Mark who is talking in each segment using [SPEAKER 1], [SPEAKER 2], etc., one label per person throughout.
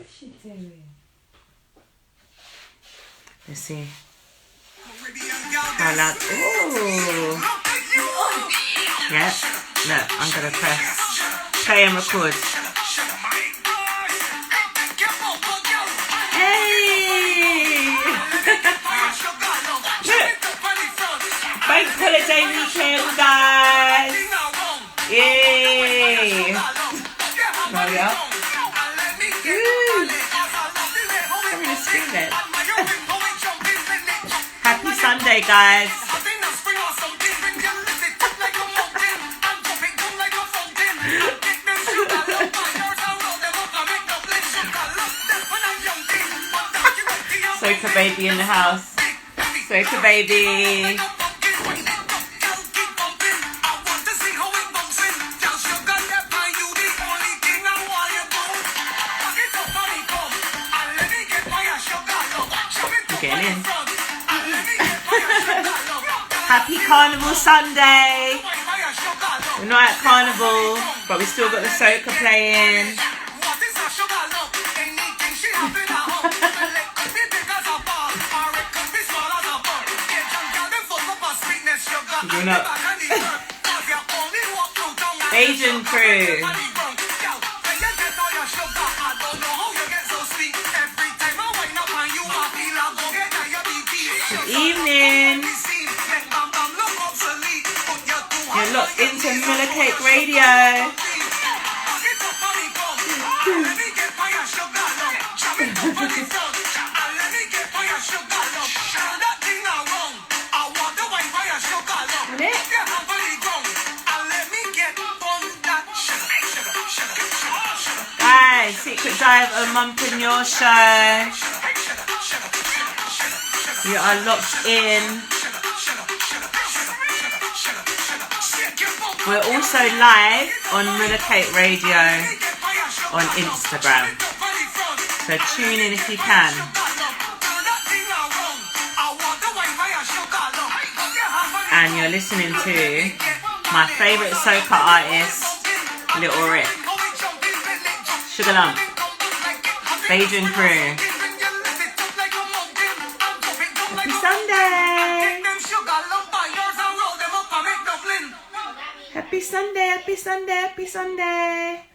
[SPEAKER 1] What's she doing?
[SPEAKER 2] Let's see. How loud? Ooh. Yeah. Look, I'm gonna press play and record. Hey! Look. Bank holiday weekend, guys. Yay! Oh yeah. Woo! I'm gonna scream it. Happy Sunday, guys. Soca baby in the house. Soca baby. Getting in. Happy Carnival Sunday. We're not at Carnival, but we still got the soca playing. You're not. Asian crew. Good evening. You're locked into Mula Cake Radio. Hi, Secret Dive of Mumpreneur show. You are locked in. We're also live on Mula Cake Radio on Instagram. So tune in if you can. And you're listening to my favourite soca artist, Little Rick. Sugar Lump. Beijing Crew. Happy Sunday! Happy Sunday, happy Sunday, happy Sunday.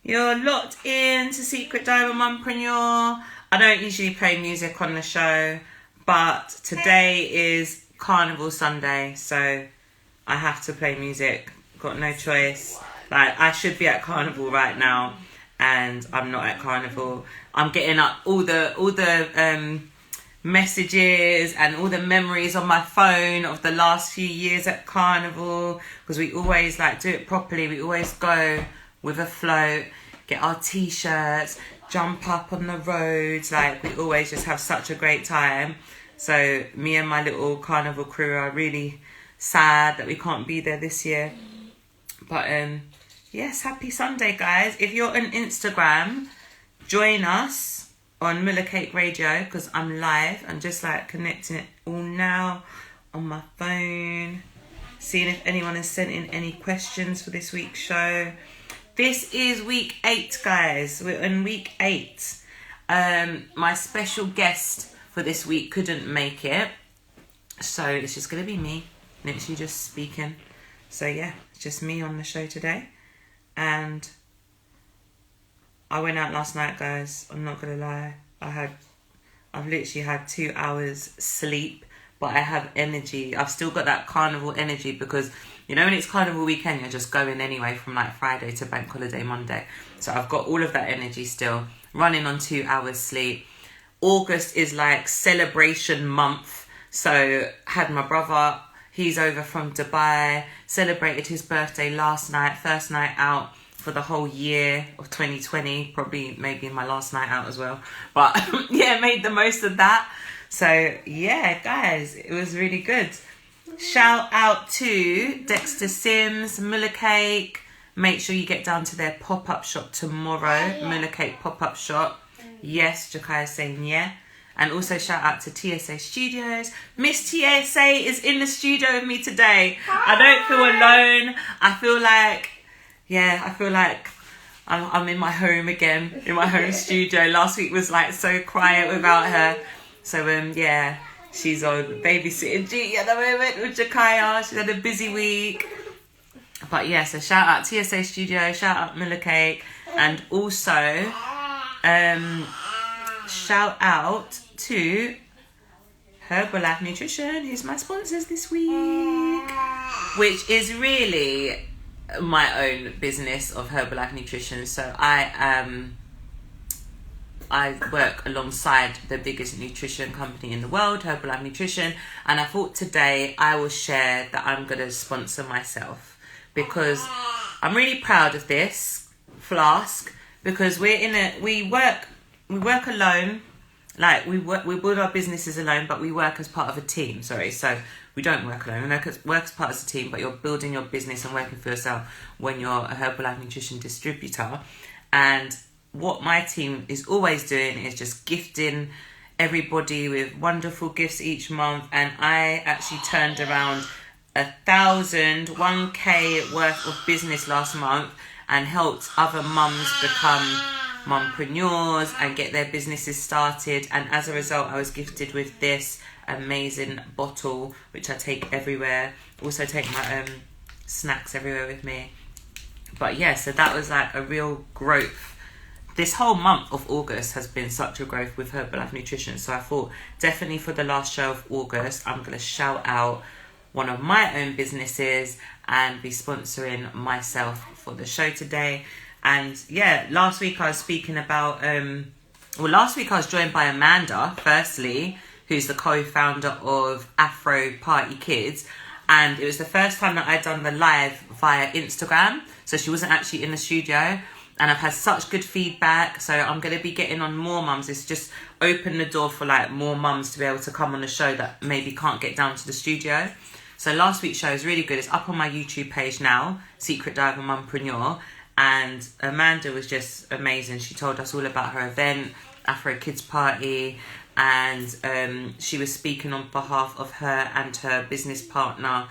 [SPEAKER 2] You're locked in to Secret Dive of Mumpreneur. I don't usually play music on the show, but today is Carnival Sunday, so I have to play music. Got no choice. Like, I should be at Carnival right now, and I'm not at Carnival. I'm getting up all the messages and all the memories on my phone of the last few years at Carnival, because we always like do it properly. We always go with a float, get our t-shirts, jump up on the roads. Like, we always just have such a great time. So me and my little Carnival crew are really sad that we can't be there this year. But yes, happy Sunday, guys. If you're on Instagram, join us on Mula Cake Radio, because I'm live. I'm just like connecting it all now on my phone, seeing if anyone has sent in any questions for this week's show. This is week 8, guys. We're in week 8. My special guest for this week couldn't make it, so it's just gonna be me, literally just speaking. So yeah, it's just me on the show today. And I went out last night, guys. I'm not gonna lie. I've literally had 2 hours sleep, but I have energy. I've still got that Carnival energy, because you know when it's Carnival weekend, you're just going anyway from like Friday to Bank Holiday Monday. So I've got all of that energy still, running on 2 hours sleep. August is like celebration month. So had my brother, he's over from Dubai, celebrated his birthday last night, first night out for the whole year of 2020, probably maybe my last night out as well. But yeah, made the most of that. So yeah, guys, it was really good. Shout out to Dexter Sims, Mula Cake. Make sure you get down to their pop-up shop tomorrow. Mula Cake pop-up shop. Yes, Jakai's saying yeah. And also shout out to TSA Studios. Miss TSA is in the studio with me today. Hi. I don't feel alone. I feel like I'm in my home again, in my home studio. Last week was like so quiet without her. So yeah, she's on babysitting duty at the moment with Jakaya. She's had a busy week. But yeah, so shout out TSA Studio, shout out Mula Cake, and also shout out to Herbalife Nutrition, who's my sponsors this week, which is really my own business of Herbalife Nutrition. So I work alongside the biggest nutrition company in the world, Herbalife Nutrition, and I thought today I will share that I'm going to sponsor myself, because I'm really proud of this flask, because we work alone. Like we build our businesses alone, but we work as part of a team. So we don't work alone. We work as part of a team, but you're building your business and working for yourself when you're a Herbalife Nutrition distributor. And what my team is always doing is just gifting everybody with wonderful gifts each month. And I actually turned around 1,000 worth of business last month and helped other mums become mumpreneurs and get their businesses started. And as a result, I was gifted with this amazing bottle, which I take everywhere. Also take my snacks everywhere with me. But yeah, so that was like a real growth. This whole month of August has been such a growth with Herbalife Nutrition. So I thought definitely for the last show of August, I'm going to shout out one of my own businesses and be sponsoring myself for the show today. And yeah, last week I was speaking about, last week I was joined by Amanda, firstly, who's the co-founder of Afro Party Kids. And it was the first time that I'd done the live via Instagram. So she wasn't actually in the studio. And I've had such good feedback. So I'm going to be getting on more mums. It's just opened the door for like more mums to be able to come on the show that maybe can't get down to the studio. So last week's show is really good. It's up on my YouTube page now, Secret Diver Mumpreneur. And Amanda was just amazing. She told us all about her event, Afro Kids Party, and she was speaking on behalf of her and her business partner,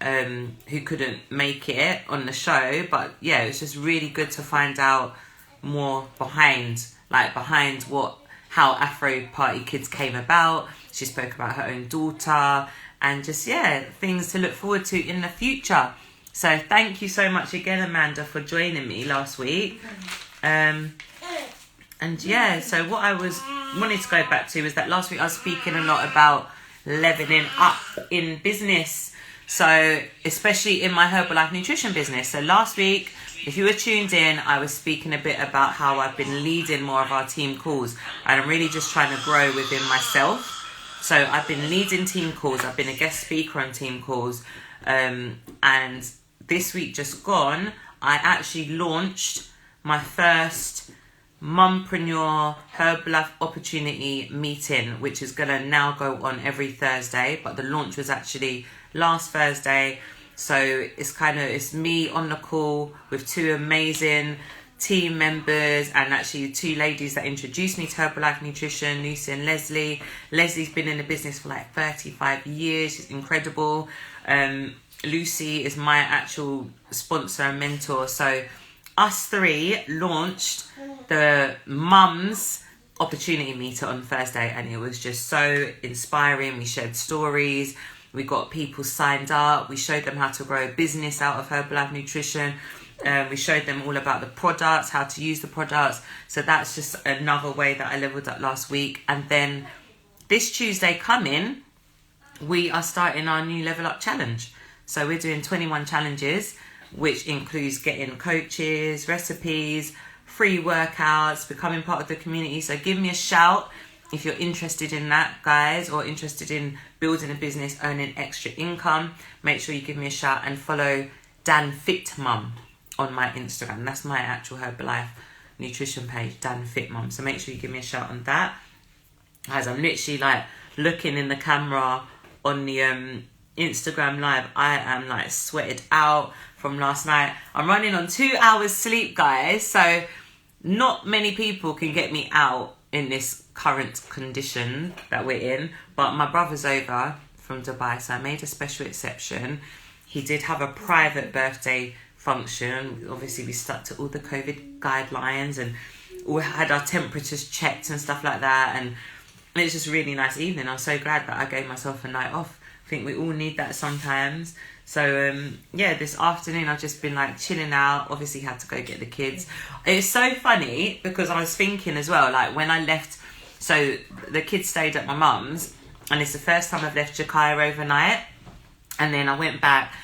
[SPEAKER 2] who couldn't make it on the show. But yeah, it was just really good to find out more behind how Afro Party Kids came about. She spoke about her own daughter and just, yeah, things to look forward to in the future. So thank you so much again, Amanda, for joining me last week. And yeah, so what I wanted to go back to was that last week I was speaking a lot about leveling up in business. So especially in my Herbalife Nutrition business. So last week, if you were tuned in, I was speaking a bit about how I've been leading more of our team calls. And I'm really just trying to grow within myself. So I've been leading team calls. I've been a guest speaker on team calls. And this week just gone, I actually launched my first Mumpreneur Herbalife Opportunity meeting, which is going to now go on every Thursday. But the launch was actually last Thursday. So it's me on the call with two amazing team members and actually two ladies that introduced me to Herbalife Nutrition, Lucy and Leslie. Leslie's been in the business for like 35 years. She's incredible. Lucy is my actual sponsor and mentor. So us three launched the Mums Opportunity Meter on Thursday, and it was just so inspiring. We shared stories. We got people signed up. We showed them how to grow a business out of Herbalife Nutrition. We showed them all about the products, how to use the products. So that's just another way that I leveled up last week. And then this Tuesday coming, we are starting our new Level Up Challenge. So we're doing 21 challenges, which includes getting coaches, recipes, free workouts, becoming part of the community. So give me a shout if you're interested in that, guys, or interested in building a business, earning extra income. Make sure you give me a shout and follow Dan Fit Mum on my Instagram. That's my actual Herbalife Nutrition page, Dan Fit Mum. So make sure you give me a shout on that. Guys, I'm literally like looking in the camera on the Instagram live. I am like sweated out from last night. I'm running on 2 hours sleep, guys. So not many people can get me out in this current condition that we're in. But my brother's over from Dubai, so I made a special exception. He did have a private birthday function. Obviously, we stuck to all the COVID guidelines and we had our temperatures checked and stuff like that. And it was just a really nice evening. I'm so glad that I gave myself a night off. I think we all need that sometimes. So, this afternoon I've just been like chilling out. Obviously had to go get the kids. It's so funny because I was thinking as well, like when I left, so the kids stayed at my mum's and it's the first time I've left Jakaya overnight. And then I went back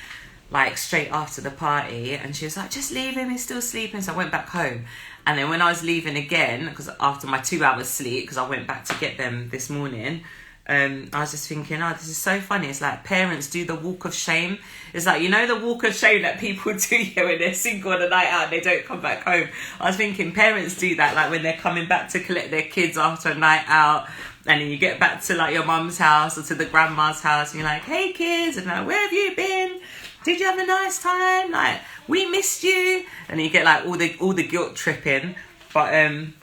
[SPEAKER 2] like straight after the party and she was like, just leave him, he's still sleeping. So I went back home. And then when I was leaving again, because after my 2 hours sleep, because I went back to get them this morning, I was just thinking, oh, this is so funny. It's like parents do the walk of shame. It's like, you know, the walk of shame that people do here when they're single on a night out and they don't come back home. I was thinking parents do that, like when they're coming back to collect their kids after a night out, and then you get back to like your mum's house or to the grandma's house and you're like, hey kids, and like, where have you been? Did you have a nice time? Like, we missed you. And you get like all the guilt tripping. But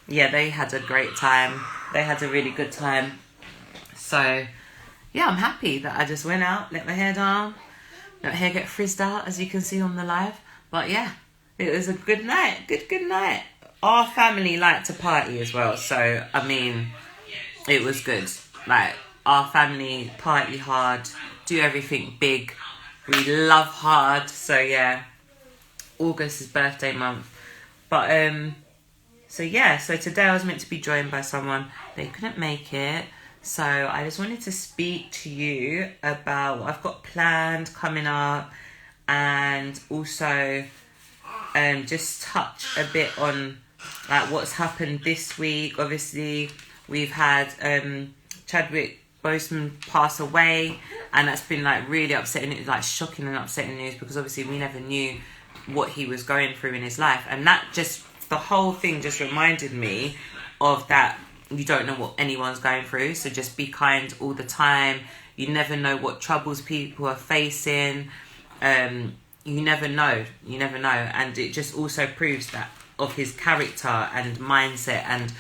[SPEAKER 2] they had a great time. They had a really good time. So, yeah, I'm happy that I just went out, let my hair down, let my hair get frizzed out, as you can see on the live. But yeah, it was a good night, good night. Our family liked to party as well, so, I mean, it was good. Like, our family party hard, do everything big. We love hard, so yeah, August is birthday month. But, so today I was meant to be joined by someone, they couldn't make it. So I just wanted to speak to you about what I've got planned coming up and also just touch a bit on like what's happened this week. Obviously, we've had Chadwick Boseman pass away and that's been like really upsetting. It's like shocking and upsetting news because obviously we never knew what he was going through in his life. And that just, the whole thing just reminded me of that. You don't know what anyone's going through, so just be kind all the time. You never know what troubles people are facing. You never know. And it just also proves that of his character and mindset, and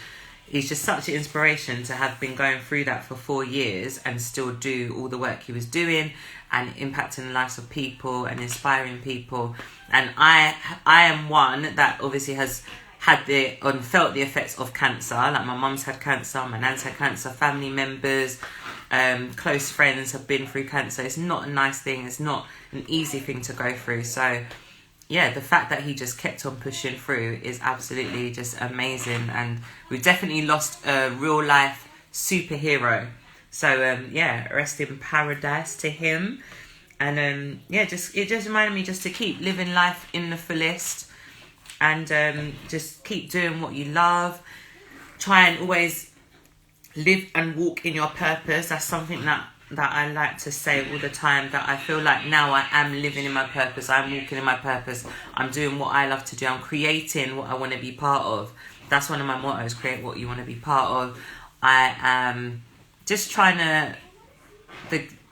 [SPEAKER 2] he's just such an inspiration to have been going through that for 4 years and still do all the work he was doing and impacting the lives of people and inspiring people. And I am one that obviously has felt the effects of cancer. Like my mum's had cancer, my nan's had cancer, family members, close friends have been through cancer. It's not a nice thing. It's not an easy thing to go through. So yeah, the fact that he just kept on pushing through is absolutely just amazing. And we've definitely lost a real life superhero. So rest in paradise to him. And it just reminded me just to keep living life in the fullest. And just keep doing what you love. Try and always live and walk in your purpose. That's something that I like to say all the time, that I feel like now I am living in my purpose. I'm walking in my purpose. I'm doing what I love to do. I'm creating what I want to be part of. That's one of my mottos, create what you want to be part of. I am just trying to...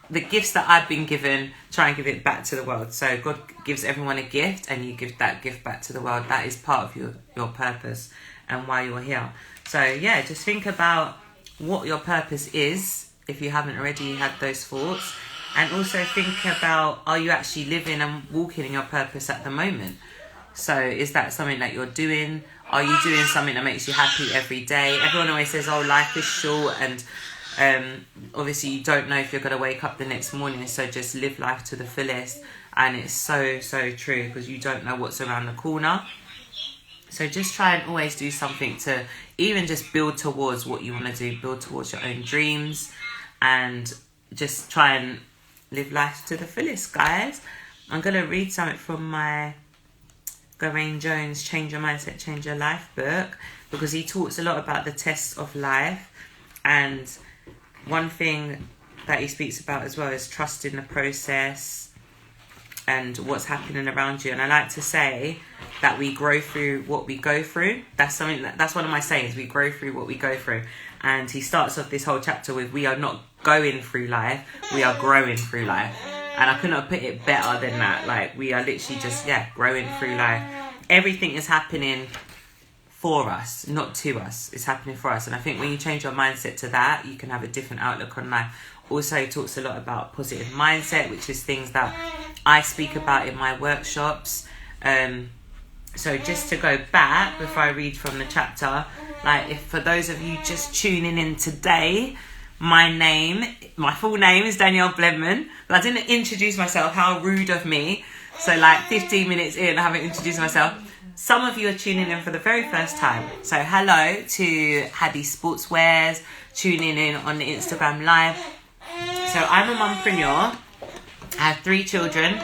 [SPEAKER 2] The gifts that I've been given, try and give it back to the world. So God gives everyone a gift and you give that gift back to the world. That is part of your purpose and why you're here. So yeah, just think about what your purpose is if you haven't already had those thoughts. And also think about, are you actually living and walking in your purpose at the moment? So is that something that you're doing? Are you doing something that makes you happy every day? Everyone always says, oh, life is short, and obviously you don't know if you're going to wake up the next morning, so just live life to the fullest. And it's so true, because you don't know what's around the corner. So just try and always do something to even just build towards what you want to do, build towards your own dreams, and just try and live life to the fullest, guys. I'm going to read something from my Geraint Jones Change Your Mindset, Change Your Life book, because he talks a lot about the tests of life. And one thing that he speaks about as well is trusting the process and what's happening around you. And I like to say that we grow through what we go through. That's one of my sayings. We grow through what we go through. And he starts off this whole chapter with, we are not going through life, we are growing through life. And I couldn't have put it better than that. Like, we are literally just, growing through life. Everything is happening for us, not to us. It's happening for us. And I think when you change your mindset to that, you can have a different outlook on life. Also, he talks a lot about positive mindset, which is things that I speak about in my workshops. So just to go back before I read from the chapter, like if for those of you just tuning in today, my full name is Danielle Bledman, but I didn't introduce myself. How rude of me. So like 15 minutes in, I haven't introduced myself. Some of you are tuning in for the very first time. So hello to Haddy Sportswears, tuning in on the Instagram Live. So I'm a mumpreneur. I have 3 children,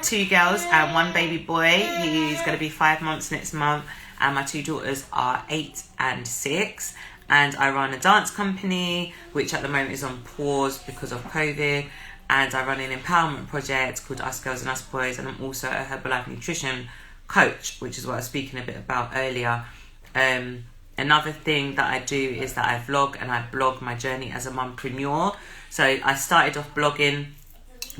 [SPEAKER 2] 2 girls and 1 baby boy. He's going to be 5 months next month. And my 2 daughters are 8 and 6. And I run a dance company, which at the moment is on pause because of COVID. And I run an empowerment project called Us Girls and Us Boys. And I'm also a Herbalife nutrition coach, which is what I was speaking a bit about earlier. Another thing that I do is that I vlog and I blog my journey as a mumpreneur. So I started off blogging,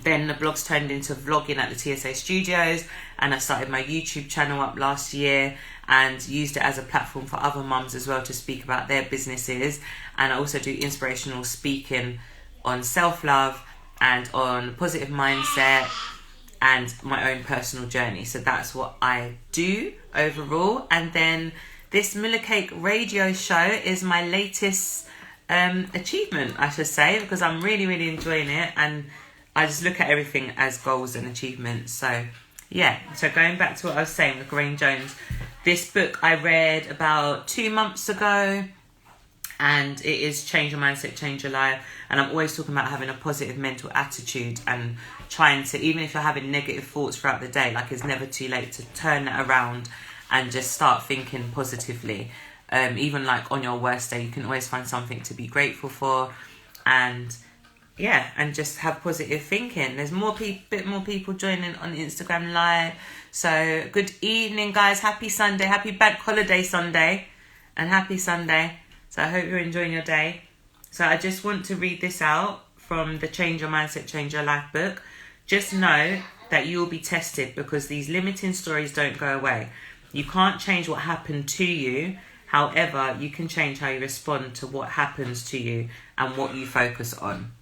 [SPEAKER 2] then the blogs turned into vlogging at the TSA studios, and I started my YouTube channel up last year and used it as a platform for other mums as well to speak about their businesses. And I also do inspirational speaking on self-love and on positive mindset and my own personal journey. So that's what I do overall. And then this Mula Cake Radio show is my latest achievement, I should say, because I'm really, really enjoying it. And I just look at everything as goals and achievements. So yeah, so going back to what I was saying with Lorraine Jones, this book I read about 2 months ago, and it is Change Your Mindset, Change Your Life. And I'm always talking about having a positive mental attitude and trying to, even if you're having negative thoughts throughout the day, like it's never too late to turn that around and just start thinking positively. Even like on your worst day, you can always find something to be grateful for. And yeah, and just have positive thinking. There's bit more people joining on Instagram Live. So good evening, guys. Happy Sunday. Happy Bank Holiday Sunday. And happy Sunday. So I hope you're enjoying your day. So I just want to read this out from the Change Your Mindset, Change Your Life book. Just know that you will be tested because these limiting stories don't go away. You can't change what happened to you. However, you can change how you respond to what happens to you and what you focus on.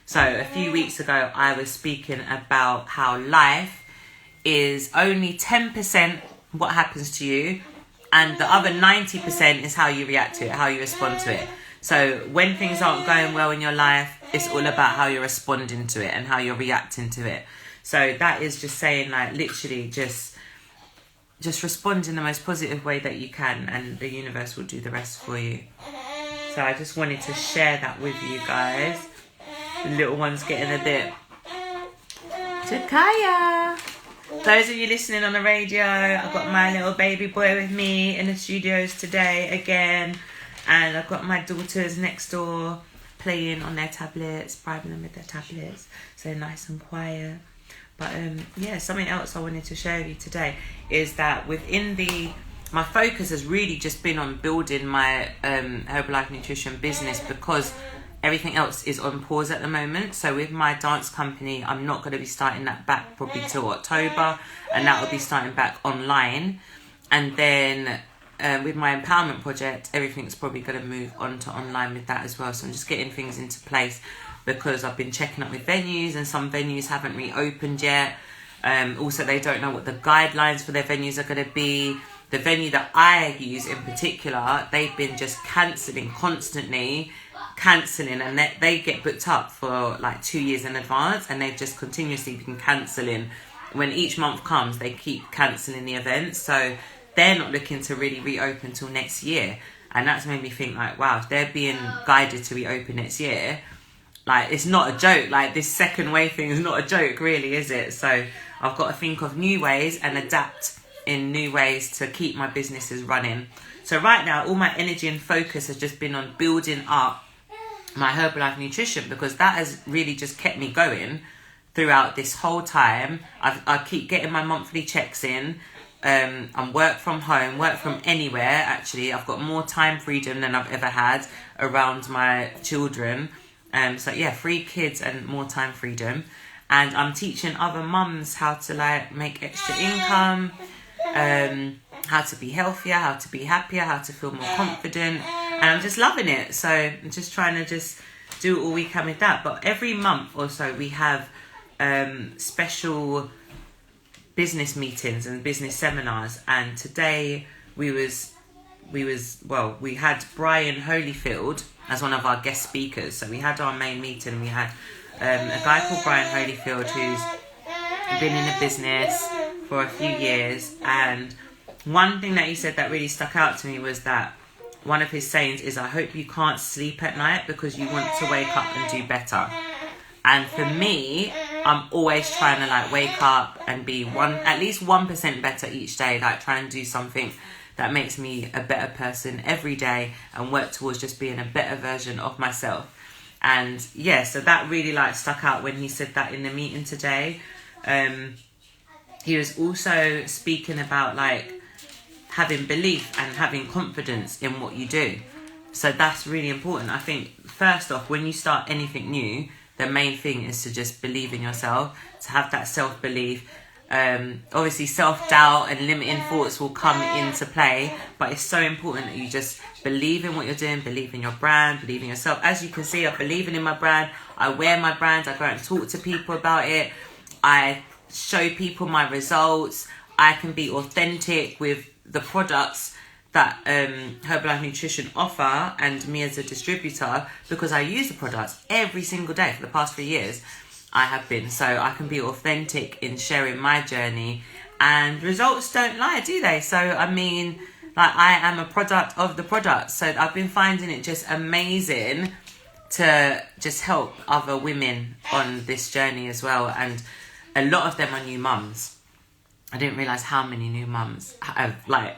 [SPEAKER 2] So a few weeks ago, I was speaking about how life is only 10% what happens to you, and the other 90% is how you react to it, how you respond to it. So when things aren't going well in your life, it's all about how you're responding to it and how you're reacting to it. So that is just saying, like, literally just respond in the most positive way that you can, and the universe will do the rest for you. So I just wanted to share that with you guys. The little one's getting a bit... Takaya! Those of you listening on the radio, I've got my little baby boy with me in the studios today again. And I've got my daughters next door playing on their tablets, bribing them with their tablets. So they're nice and quiet. But yeah, something else I wanted to share with you today is that my focus has really just been on building my Herbalife nutrition business, because everything else is on pause at the moment. So with my dance company, I'm not going to be starting that back probably till October, and that will be starting back online. And then with my empowerment project, everything's probably going to move on to online with that as well. So I'm just getting things into place, because I've been checking up with venues, and some venues haven't reopened yet. Also, they don't know what the guidelines for their venues are going to be. The venue that I use in particular, they've been just constantly cancelling, and they get booked up for like 2 years in advance, and they've just continuously been cancelling. When each month comes, they keep cancelling the events, so they're not looking to really reopen till next year. And that's made me think, like, wow, if they're being guided to reopen next year, like, it's not a joke. Like, this second wave thing is not a joke, really, is it? So I've got to think of new ways and adapt in new ways to keep my businesses running. So right now, all my energy and focus has just been on building up my Herbalife nutrition, because that has really just kept me going throughout this whole time. I keep getting my monthly checks in. I'm work from home, work from anywhere. Actually, I've got more time freedom than I've ever had around my children. So yeah, 3 kids and more time freedom. And I'm teaching other mums how to like make extra income, how to be healthier, how to be happier, how to feel more confident. And I'm just loving it. So I'm just trying to just do all we can with that. But every month or so we have special business meetings and business seminars, and today we had Brian Holyfield as one of our guest speakers. So we had our main meeting. We had a guy called Brian Holyfield who's been in the business for a few years, and one thing that he said that really stuck out to me was that one of his sayings is, I hope you can't sleep at night because you want to wake up and do better. And for me, I'm always trying to like wake up and be at least 1% better each day, like try and do something that makes me a better person every day and work towards just being a better version of myself. And yeah, so that really like stuck out when he said that in the meeting today. He was also speaking about like having belief and having confidence in what you do. So that's really important. I think first off, when you start anything new, the main thing is to just believe in yourself, to have that self-belief. Obviously self-doubt and limiting thoughts will come into play, but it's so important that you just believe in what you're doing, believe in your brand, believe in yourself. As you can see, I'm believing in my brand. I wear my brand. I go out and talk to people about it. I show people my results. I can be authentic with the products that Herbalife Nutrition offer and me as a distributor, because I use the products every single day for the past 3 years. I have been, so I can be authentic in sharing my journey, and results don't lie, do they? So I mean, like, I am a product of the product. So I've been finding it just amazing to just help other women on this journey as well, and a lot of them are new mums. I didn't realise how many new mums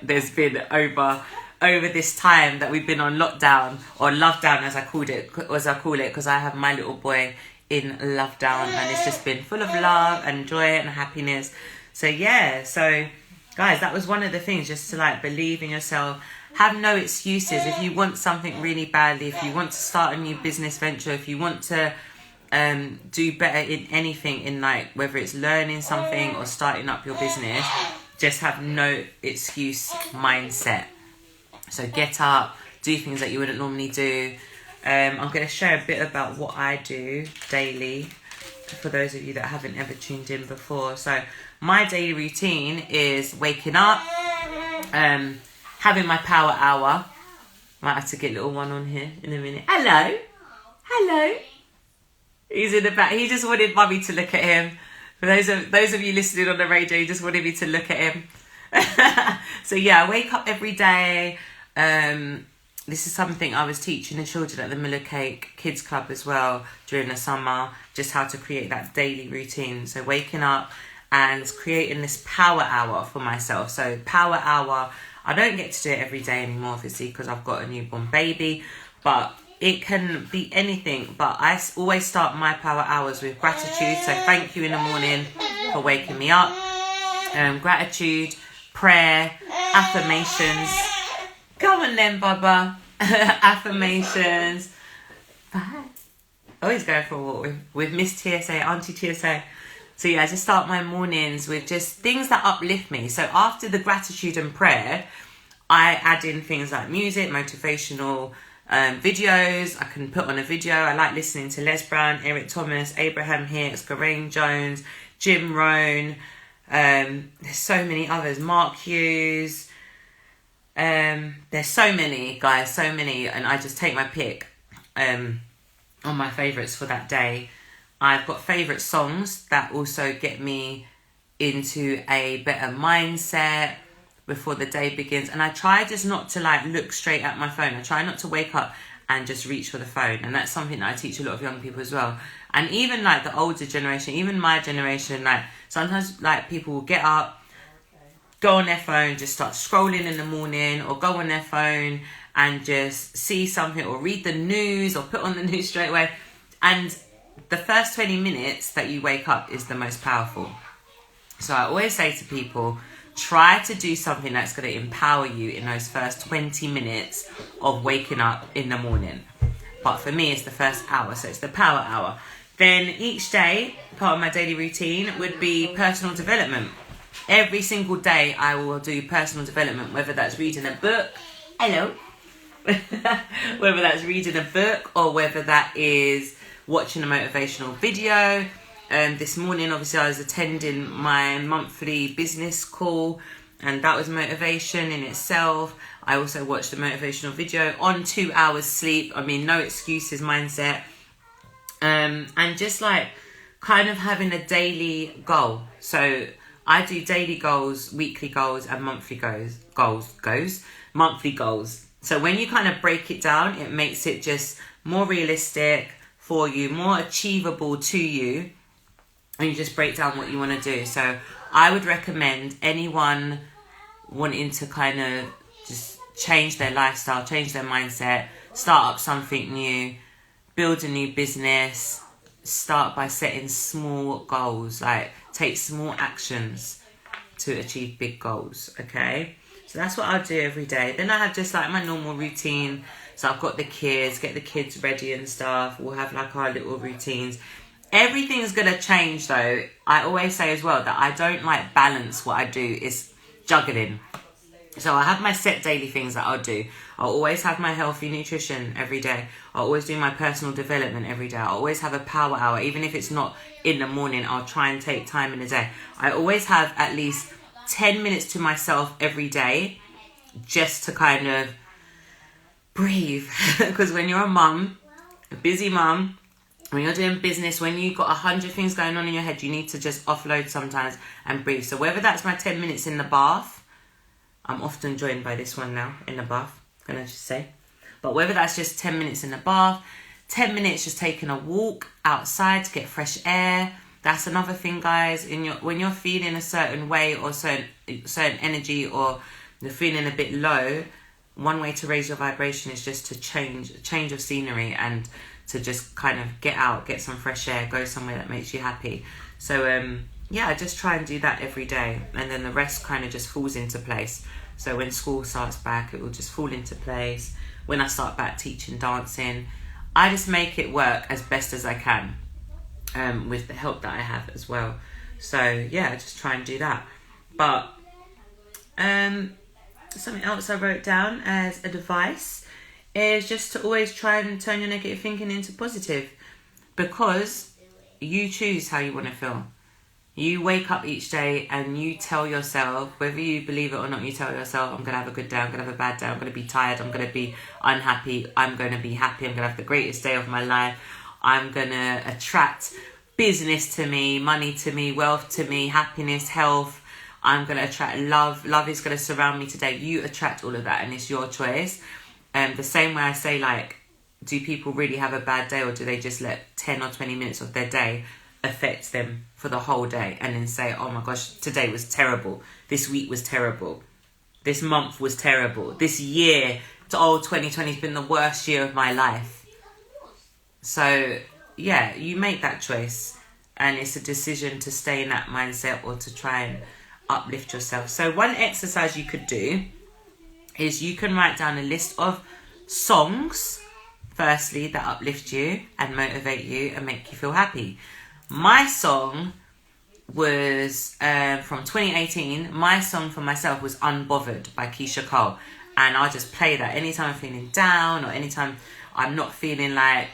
[SPEAKER 2] there's been over this time that we've been on lockdown, or lovedown as I call it, because I have my little boy in lovedown, and it's just been full of love and joy and happiness. So yeah, so guys, that was one of the things, just to like believe in yourself, have no excuses. If you want something really badly, if you want to start a new business venture, if you want to do better in anything, in like whether it's learning something or starting up your business, just have no excuse mindset. So get up, do things that you wouldn't normally do. I'm going to share a bit about what I do daily for those of you that haven't ever tuned in before. So my daily routine is waking up, having my power hour. Might have to get little one on here in a minute. Hello. He's in the back. He just wanted mummy to look at him. For those of you listening on the radio, he just wanted me to look at him. So yeah, I wake up every day. This is something I was teaching the children at the Mula Cake Kids Club as well during the summer, just how to create that daily routine. So waking up and creating this power hour for myself. So power hour, I don't get to do it every day anymore, obviously, because I've got a newborn baby, but it can be anything. But I always start my power hours with gratitude. So thank you in the morning for waking me up. Gratitude, prayer, affirmations. Come on then, Bubba. Affirmations. Bye. Always going for a walk with Miss TSA, Auntie TSA. So yeah, I just start my mornings with just things that uplift me. So after the gratitude and prayer, I add in things like music, motivational videos. I can put on a video. I like listening to Les Brown, Eric Thomas, Abraham Hicks, Geraint Jones, Jim Rohn. There's so many others. Mark Hughes. There's so many, guys, so many, and I just take my pick on my favourites for that day. I've got favourite songs that also get me into a better mindset before the day begins, and I try just not to like look straight at my phone. I try not to wake up and just reach for the phone, and that's something that I teach a lot of young people as well. And even like the older generation, even my generation, like sometimes like people will get up, go on their phone, just start scrolling in the morning, or go on their phone and just see something, or read the news, or put on the news straight away. And the first 20 minutes that you wake up is the most powerful. So I always say to people, try to do something that's going to empower you in those first 20 minutes of waking up in the morning. But for me, it's the first hour, so it's the power hour. Then each day, part of my daily routine would be personal development. Every single day I will do personal development, whether that's reading a book, whether that's reading a book, or whether that is watching a motivational video. This morning, obviously, I was attending my monthly business call, and that was motivation in itself. I also watched a motivational video on 2 hours sleep. I mean, no excuses mindset. And just like kind of having a daily goal. So I do daily goals, weekly goals, and monthly monthly goals. So when you kind of break it down, it makes it just more realistic for you, more achievable to you. And you just break down what you want to do. So I would recommend anyone wanting to kind of just change their lifestyle, change their mindset, start up something new, build a new business, start by setting small goals, like take small actions to achieve big goals, okay? So that's what I'll do every day. Then I have just like my normal routine. So I've got the kids, get the kids ready and stuff. We'll have like our little routines. Everything's going to change though. I always say as well that I don't like balance. What I do is juggling. So I have my set daily things that I'll do. I'll always have my healthy nutrition every day. I'll always do my personal development every day. I'll always have a power hour. Even if it's not in the morning, I'll try and take time in the day. I always have at least 10 minutes to myself every day just to kind of breathe. Because when you're a mum, a busy mum, when you're doing business, when you've got 100 things going on in your head, you need to just offload sometimes and breathe. So whether that's my 10 minutes in the bath, I'm often joined by this one now in the bath, can I just say? But whether that's just 10 minutes in the bath, 10 minutes just taking a walk outside to get fresh air. That's another thing, guys. When you're feeling a certain way or certain energy, or you're feeling a bit low, one way to raise your vibration is just to change of scenery and to just kind of get out, get some fresh air, go somewhere that makes you happy. So yeah, I just try and do that every day, and then the rest kind of just falls into place. So when school starts back, it will just fall into place. When I start back teaching dancing, I just make it work as best as I can, with the help that I have as well. So yeah, I just try and do that. But something else I wrote down as advice is just to always try and turn your negative thinking into positive, because you choose how you want to feel. You wake up each day and you tell yourself, whether you believe it or not, you tell yourself, I'm going to have a good day, I'm going to have a bad day, I'm going to be tired, I'm going to be unhappy, I'm going to be happy, I'm going to have the greatest day of my life, I'm going to attract business to me, money to me, wealth to me, happiness, health, I'm going to attract love, love is going to surround me today. You attract all of that, and it's your choice. The same way I say, like, do people really have a bad day, or do they just let 10 or 20 minutes of their day affect them for the whole day and then say, oh my gosh, today was terrible, this week was terrible, this month was terrible, this year, 2020 has been the worst year of my life. So yeah, you make that choice, and it's a decision to stay in that mindset or to try and uplift yourself. So one exercise you could do is you can write down a list of songs, firstly, that uplift you and motivate you and make you feel happy. My song was from 2018. My song for myself was Unbothered by Keisha Cole. And I'll just play that anytime I'm feeling down or anytime I'm not feeling like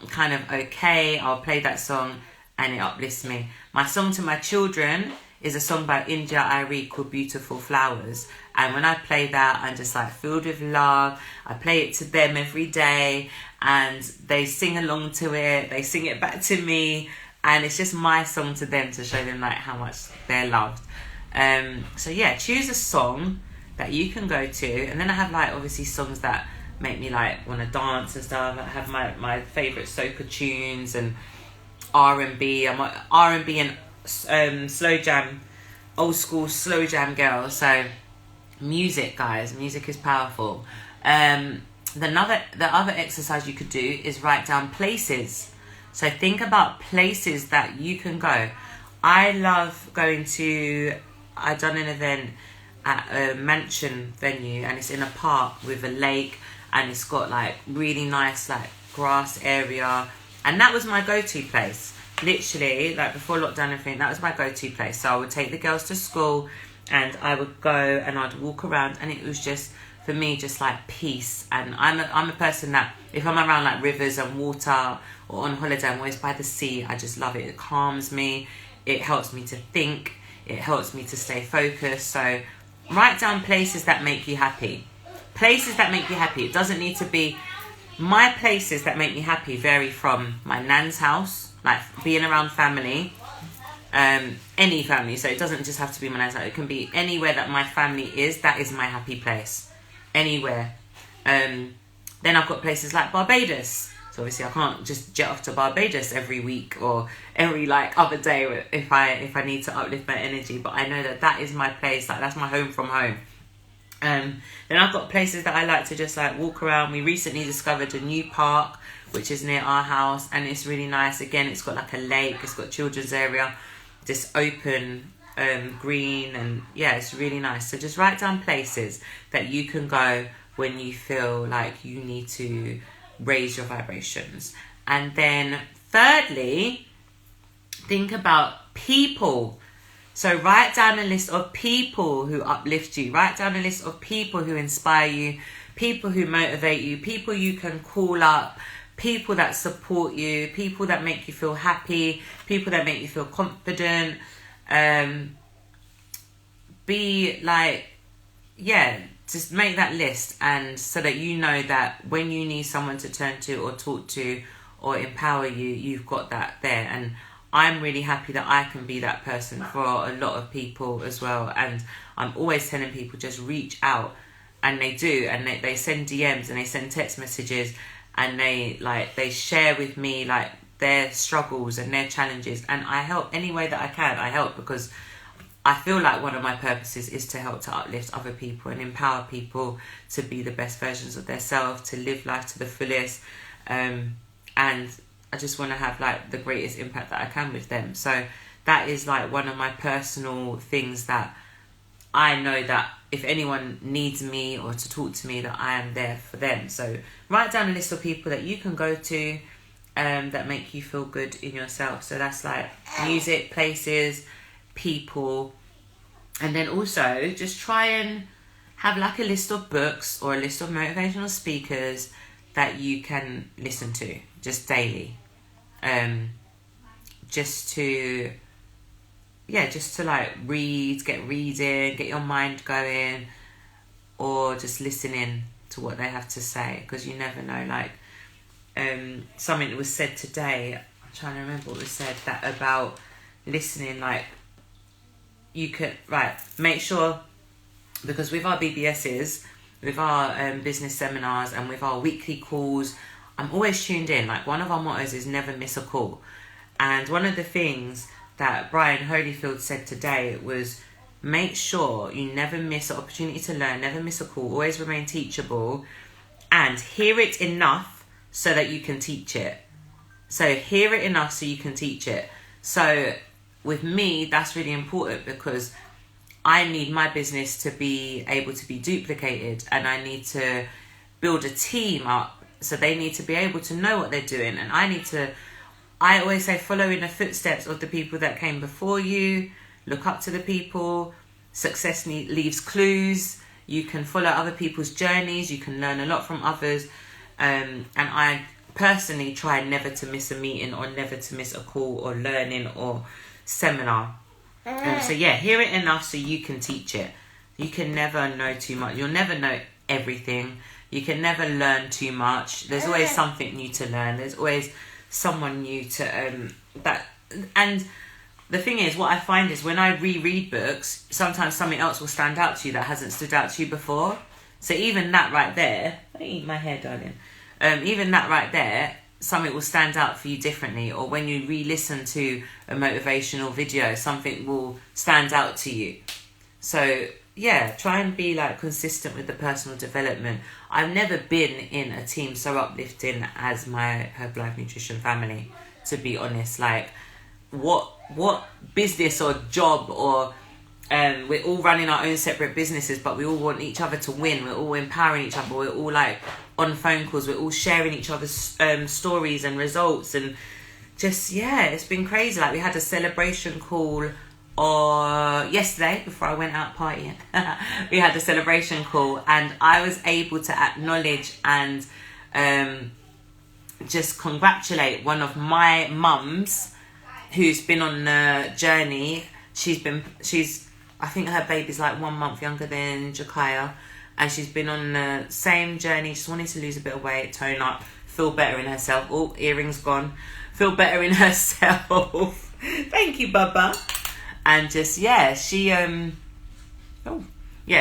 [SPEAKER 2] kind of okay. I'll play that song and it uplifts me. My song to my children is a song by India Irie called Beautiful Flowers. And when I play that, I'm just like filled with love. I play it to them every day and they sing along to it. They sing it back to me. And it's just my song to them to show them like how much they're loved. So yeah, choose a song that you can go to. And then I have like obviously songs that make me like want to dance and stuff. I have my favourite soca tunes and R&B. I'm an R&B and slow jam, old school slow jam girl. So music, guys, music is powerful. The other exercise you could do is write down places. So think about places that you can go. I love going to, I've done an event at a mansion venue and it's in a park with a lake and it's got like really nice like grass area. And that was my go-to place. Literally, like before lockdown and everything, that was my go-to place. So I would take the girls to school and I would go and I'd walk around and it was just for me just like peace. And I'm a person that if I'm around like rivers and water or on holiday, I'm always by the sea. I just love it. It calms me. It helps me to think. It helps me to stay focused. So write down places that make you happy. Places that make you happy. It doesn't need to be... My places that make me happy vary from my nan's house, like being around family, any family. So it doesn't just have to be my nan's house. It can be anywhere that my family is. That is my happy place. Anywhere. Then I've got places like Barbados. So obviously I can't just jet off to Barbados every week or every like other day if I need to uplift my energy. But I know that is my place. Like that's my home from home. Then I've got places that I like to just like walk around. We recently discovered a new park which is near our house, and it's really nice. Again, it's got like a lake, it's got children's area, just open, green, and yeah, it's really nice. So just write down places that you can go when you feel like you need to raise your vibrations. And then thirdly, think about people. So write down a list of people who uplift you. Write down a list of people who inspire you, people who motivate you, people you can call up, people that support you, people that make you feel happy, people that make you feel confident. Be like, yeah, just make that list, and so that you know that when you need someone to turn to or talk to or empower you, you've got that there. And I'm really happy that I can be that person for a lot of people as well. And I'm always telling people just reach out, and they do, and they send DMs and they send text messages, and they share with me like their struggles and their challenges, and I help any way that I can. I help because I feel like one of my purposes is to help to uplift other people and empower people to be the best versions of themselves, to live life to the fullest, and I just want to have like the greatest impact that I can with them. So that is like one of my personal things that I know that if anyone needs me or to talk to me, that I am there for them. So write down a list of people that you can go to that make you feel good in yourself. So that's like music, places, people. And then also just try and have like a list of books or a list of motivational speakers that you can listen to just daily. Just to like read, get reading, get your mind going, or just listening to what they have to say, because you never know. Like something that was said today, I'm trying to remember what was said, that about listening, like you could, right, make sure, because with our BBSs, with our business seminars and with our weekly calls, I'm always tuned in. Like one of our mottos is never miss a call. And one of the things that Brian Holyfield said today was, make sure you never miss an opportunity to learn, never miss a call, always remain teachable, and hear it enough so that you can teach it. So hear it enough so you can teach it. So with me, that's really important, because I need my business to be able to be duplicated, and I need to build a team up. So they need to be able to know what they're doing, and I always say, follow in the footsteps of the people that came before you. Look up to the people. Success leaves clues. You can follow other people's journeys. You can learn a lot from others. And I personally try never to miss a meeting or never to miss a call or learning or seminar. So yeah, hear it enough so you can teach it. You can never know too much. You'll never know everything. You can never learn too much. There's always something new to learn. There's always someone new to and the thing is, what I find is when I reread books, sometimes something else will stand out to you that hasn't stood out to you before. So even that right there, I eat my hair, darling. Even that right there, something will stand out for you differently. Or when you re-listen to a motivational video, something will stand out to you. So yeah, try and be like consistent with the personal development. I've never been in a team so uplifting as my Herbalife Nutrition family, to be honest. Like what business or job or we're all running our own separate businesses, but we all want each other to win. We're all empowering each other. We're all like on phone calls. We're all sharing each other's stories and results, and just, yeah, it's been crazy. Like we had a celebration call or yesterday before I went out partying. We had a celebration call, and I was able to acknowledge and just congratulate one of my mums who's been on the journey. I think her baby's like 1 month younger than Jakaya, and she's been on the same journey. She's wanting to lose a bit of weight, tone up, feel better in herself. Oh, earrings gone. Feel better in herself. Thank you, Baba. And just,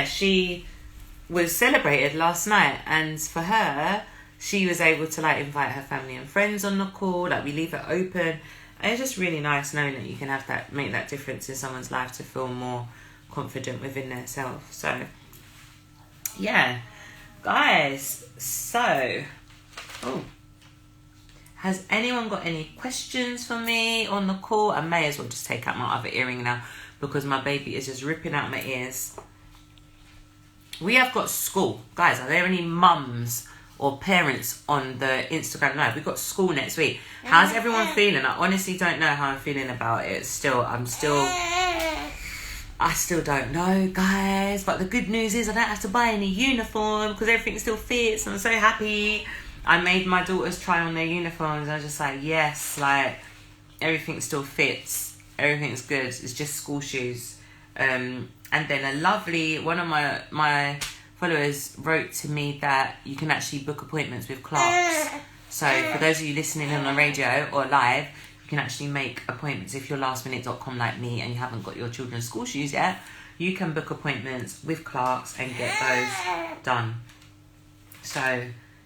[SPEAKER 2] she was celebrated last night, and for her, she was able to like invite her family and friends on the call. Like, we leave it open, and it's just really nice knowing that you can have that, make that difference in someone's life to feel more confident within themselves. So yeah, guys, so has anyone got any questions for me on the call? I may as well just take out my other earring now, because my baby is just ripping out my ears. We have got school. Guys, are there any mums or parents on the Instagram Live? We've got school next week. How's everyone feeling? I honestly don't know how I'm feeling about it. I still don't know, guys. But the good news is I don't have to buy any uniform because everything still fits. I'm so happy. I made my daughters try on their uniforms. I was just like, yes, like everything still fits. Everything's good. It's just school shoes. And then one of my followers wrote to me that you can actually book appointments with Clarks. So for those of you listening on the radio or live, you can actually make appointments. If you're lastminute.com like me and you haven't got your children's school shoes yet, you can book appointments with Clarks and get those done. So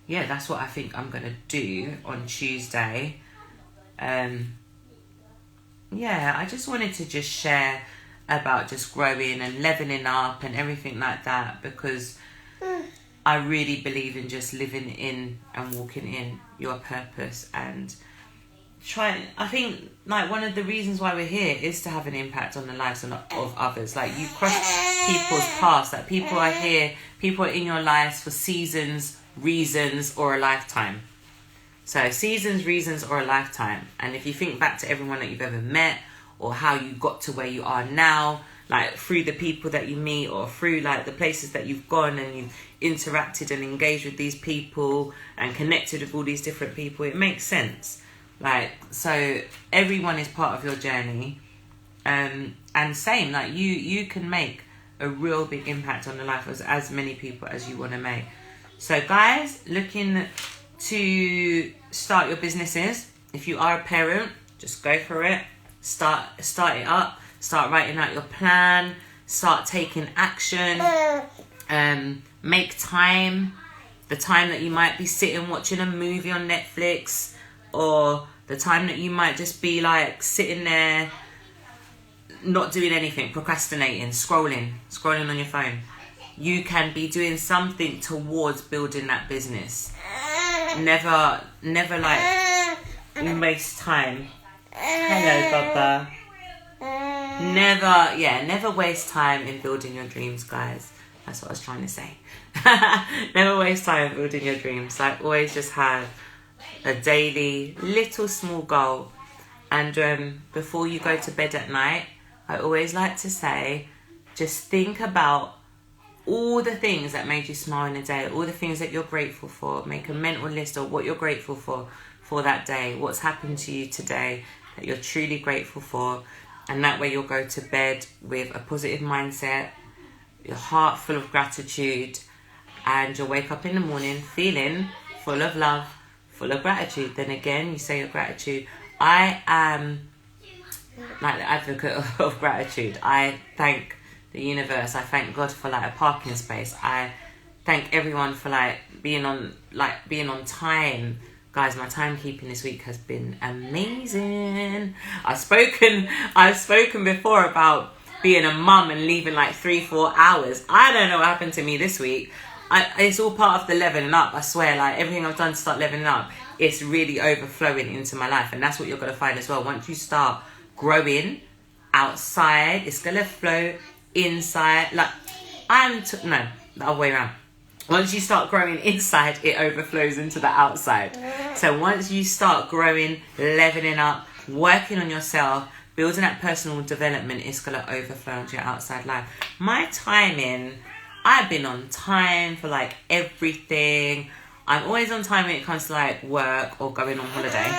[SPEAKER 2] yeah, that's what I think I'm going to do on Tuesday. I just wanted to just share about just growing and leveling up and everything like that, because I really believe in just living in and walking in your purpose and I think like one of the reasons why we're here is to have an impact on the lives of others. Like, you cross people's paths, like people are in your lives for seasons, reasons, or a lifetime. So seasons, reasons, or a lifetime. And if you think back to everyone that you've ever met, or how you got to where you are now, like through the people that you meet, or through like the places that you've gone and you've interacted and engaged with these people and connected with all these different people, it makes sense. Like, so everyone is part of your journey. And same, like you can make a real big impact on the life of as many people as you want to make. So guys, looking to start your businesses, if you are a parent, just go for it. Start it up. Start writing out your plan. Start taking action. Make time. The time that you might be sitting watching a movie on Netflix, or the time that you might just be like sitting there not doing anything, procrastinating, scrolling on your phone. You can be doing something towards building that business. Never like waste time. Hello, Baba. Never waste time in building your dreams, guys. That's what I was trying to say. Never waste time building your dreams. Like, always just have a daily little small goal. And before you go to bed at night, I always like to say, just think about all the things that made you smile in a day, all the things that you're grateful for. Make a mental list of what you're grateful for that day, what's happened to you today that you're truly grateful for. And that way you'll go to bed with a positive mindset, your heart full of gratitude, and you'll wake up in the morning feeling full of love, full of gratitude. Then again, you say your gratitude. I am like the advocate of gratitude. I thank the universe. I thank God for like a parking space. I thank everyone for being on time. Guys, my timekeeping this week has been amazing. I've spoken before about being a mum and leaving 3-4 hours. I don't know what happened to me this week. It's all part of the leveling up. I swear, everything I've done to start leveling up, it's really overflowing into my life. And that's what you're going to find as well. Once you start growing outside, it's going to flow inside. The other way around. Once you start growing inside, it overflows into the outside. So once you start growing, leveling up, working on yourself, building that personal development is going to overflow into your outside life. My timing, I've been on time for like everything. I'm always on time when it comes to like work or going on holiday.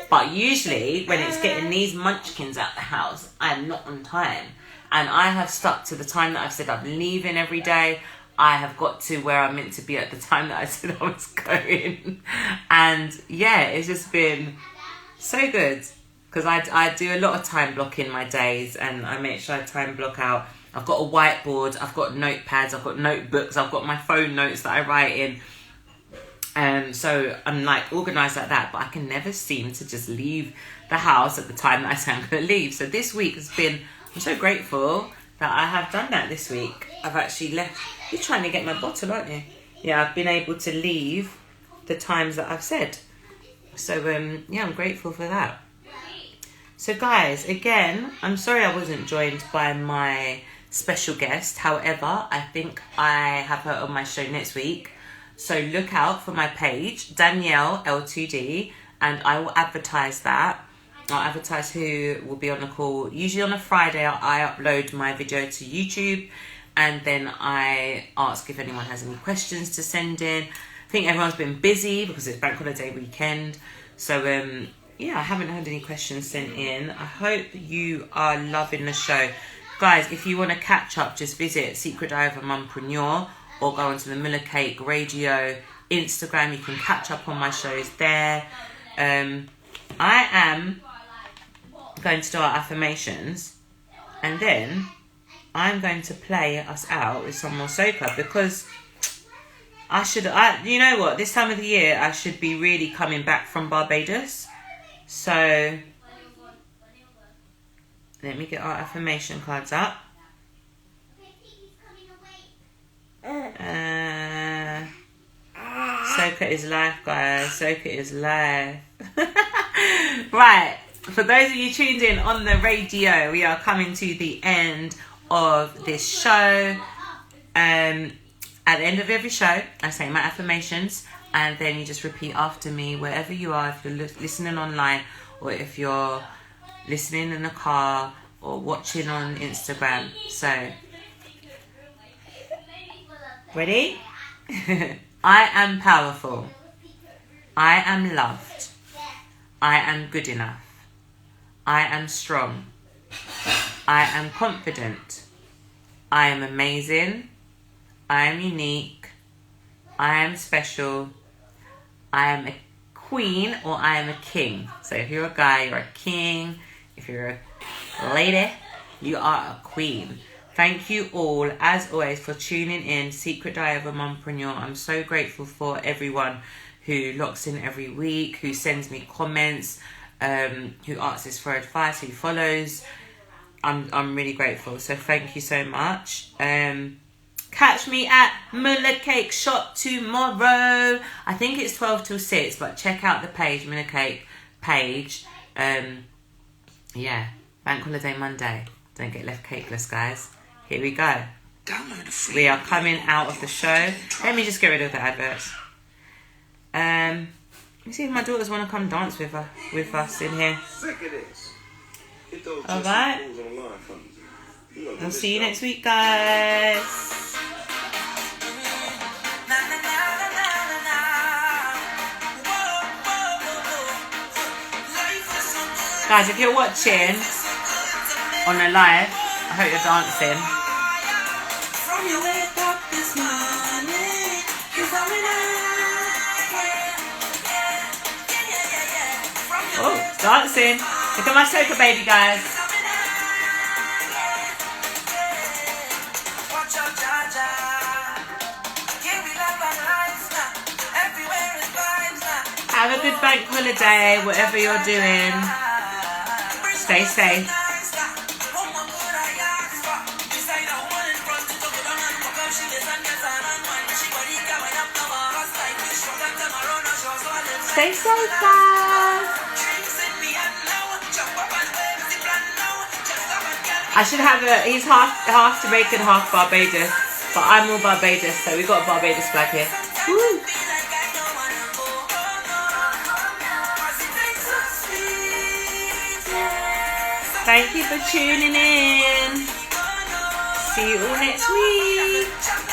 [SPEAKER 2] But usually when it's getting these munchkins out the house, I'm not on time. And I have stuck to the time that I've said I'm leaving every day. I have got to where I'm meant to be at the time that I said I was going. And yeah, it's just been so good. Because I do a lot of time blocking my days, and I make sure I time block out. I've got a whiteboard, I've got notepads, I've got notebooks, I've got my phone notes that I write in. So I'm like organised like that, but I can never seem to just leave the house at the time that I say I'm going to leave. So this week has been, I'm so grateful that I have done that this week. I've actually left. You're trying to get my bottle, aren't you? Yeah, I've been able to leave the times that I've said. So yeah, I'm grateful for that. So guys, again, I'm sorry I wasn't joined by my special guest. However, I think I have her on my show next week. So look out for my page, Danielle L2D, and I will advertise that. I'll advertise who will be on the call. Usually on a Friday, I upload my video to YouTube, and then I ask if anyone has any questions to send in. I think everyone's been busy because it's bank holiday weekend. So yeah, I haven't had any questions sent in. I hope you are loving the show. Guys, if you want to catch up, just visit Secret Diary of a Mumpreneur or go onto the Mula Cake Radio Instagram. You can catch up on my shows there. I am going to do our affirmations, and then I'm going to play us out with some more soca, because you know what, this time of the year I should be really coming back from Barbados. So let me get our affirmation cards up. Soca is life, guys. Soca is life. Right. For those of you tuned in on the radio, we are coming to the end of this show. At the end of every show, I say my affirmations, and then you just repeat after me wherever you are, if you're listening online or if you're listening in the car or watching on Instagram. So, ready? I am powerful. I am loved. I am good enough. I am strong. I am confident. I am amazing. I am unique. I am special. I am a queen, or I am a king. So if you're a guy, you're a king. If you're a lady, you are a queen. Thank you all, as always, for tuning in. Secret Diary of a Mumpreneur. I'm so grateful for everyone who locks in every week, who sends me comments, who asks for advice, who follows. I'm really grateful. So thank you so much. Catch me at Mula Cake Shop tomorrow. I think it's 12 till 6, but check out the page, Mula Cake page. Yeah, Bank Holiday Monday. Don't get left cakeless, guys. Here we go. We are coming out of the show. Let me just get rid of the adverts. Let me see if my daughters want to come dance with us in here. Alright. I'll see you next week, guys. Guys, if you're watching on the live, I hope you're dancing. Oh, dancing. Look at my soca baby, guys. Have a good bank holiday, whatever you're doing. Stay safe. Stay safe, guys. I should have he's half Jamaican, half Barbados, but I'm all Barbados, so we've got a Barbados flag here. Woo. Thank you for tuning in. See you all next week.